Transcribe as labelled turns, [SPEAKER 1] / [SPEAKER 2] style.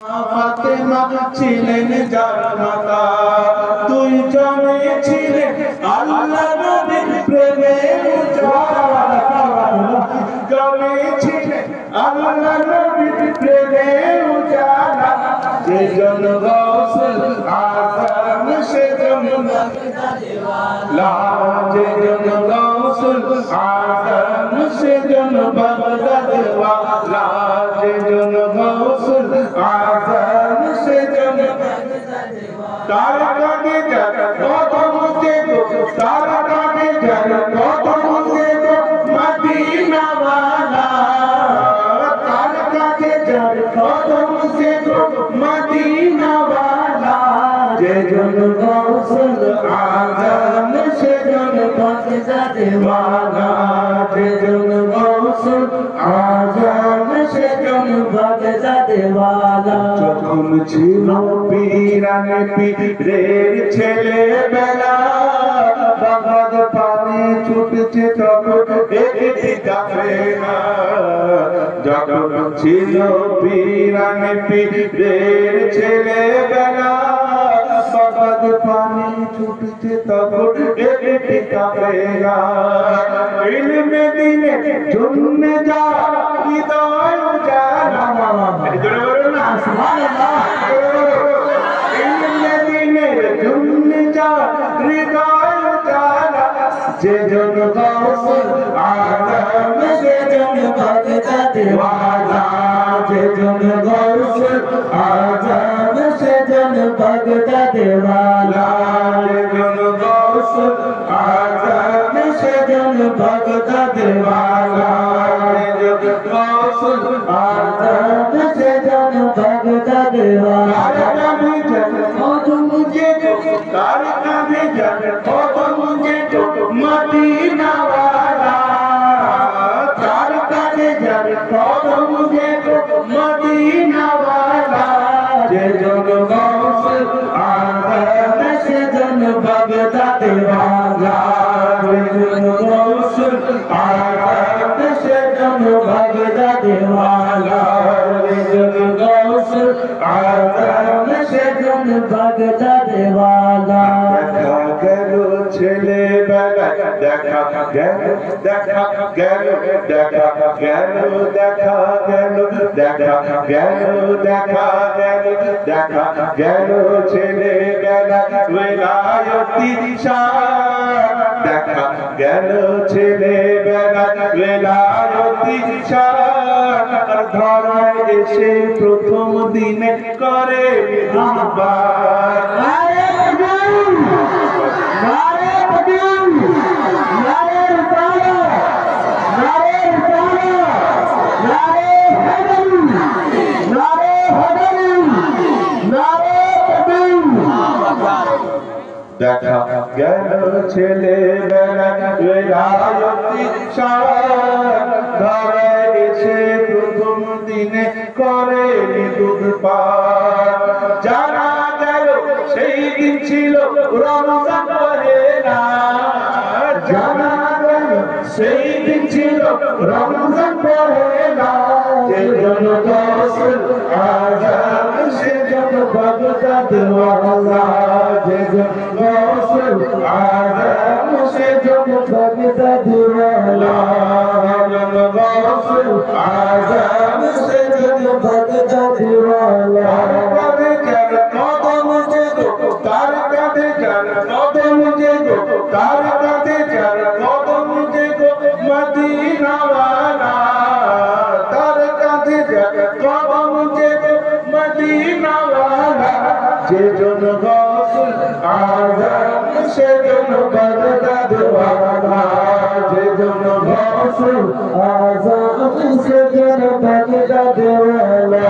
[SPEAKER 1] ফাতেমা ছিলেন যার মাতা, দুইজনে ছিলেন আল্লাহ নবীর প্রেমে উজালা, দুইজনে ছিলেন আল্লাহ নবীর প্রেমে উজালা, যেজন গাউসুল আযম সেজন বাগদাদেওয়ালা, যেজন গাউসুল আযম সেজন বাগদাদেওয়ালা, যেজন গাউসুল আযম সেজন বাগদাদেওয়ালা, তার কাঁধে যার কদম যেগো, তার কাঁধে যার কদম যেগো মদিনাওয়ালা, তার কাঁধে যার কদম যেগো মদিনাওয়ালা, যেজন গাউসুল আযম সেজন বাগদাদেওয়ালা, যেজন গাউসুল আযম সেজন বাগদাদেওয়ালা। যখন ছিল পীরানে পীরের ছেলেবেলা, বাগদাদ পানে ছুটছে তখন একটি কাফেলা, যখন ছিল পীরানে পীরের ছেলেবেলা, বাগদাদ পানে ছুটছে তখন একটি কাফেলা, ইলমে দ্বীনের জন্য যা হৃদয় উজালা, জোরে বলো না সুবহানাল্লাহ, ইলমে দ্বীনের জন্য যা হৃদয় উজালা, যেজন গাউসুল আযম সেজন বাগদাদেওয়ালা, যেজন গাউসুল আযম সেজন বাগদাদেওয়ালা, যেজন গাউসুল আযম সেজন বাগদাদেওয়ালা, যেজন গাউসুল আযম সেজন বাগদাদেওয়ালা, কদম যেগো, তার কাঁধে যার কদম যেগো মদিনাওয়ালা, তার কাঁধে যার কদম যেগো মদিনাওয়ালা, যেজন গাউসুল আযম সেজন বাগদাদেওয়ালা, যেজন গাউসুল আযম সেজন বাগদাদেওয়ালা, যেজন গাউসুল আযম সেজন বাগদাদেওয়ালা। দেখা গেল ছেলেবেলায়, দেখা গেল, দেখা গেল, দেখা গেল, দেখা গেল, দেখা গেল, দেখা গেল, দেখা গেল ছেলেবেলায় ওলায়তি শান, দেখা গেল ছেলেবেলায় ওলায়তি শান, আর ধরায় এসে প্রথম দিনে করে বিবাহ, দেখা গেল ছেলেবেলায় ওলায়তি শান, ধরায় এসে প্রথম দিনে করে দুধ পান, জানা গেল সেই দিন ছিল রমজান পহেলা, জানা গেল সেই দিন ছিল রমজান পহেলা, যেজন গাউসুল আযম সেজন বাগদাদেওয়ালা, যেজন গাউসুল আযম সেজন বাগদাদেওয়ালা, যেজন গাউসুল আযম সেজন বাগদাদেওয়ালা, কাঁধে যার কদম যেগো, তার কাঁধে যার কদম যেগো, তার কাঁধে যার কদম যেগো মদিনাওয়ালা, তার কাঁধে যার কদম যেগো মদিনাওয়ালা, যেজন গাউসুল আযম সেজন বাগদাদেওয়ালা, যেজন গাউসুল আযম সেজন বাগদাদেওয়ালা,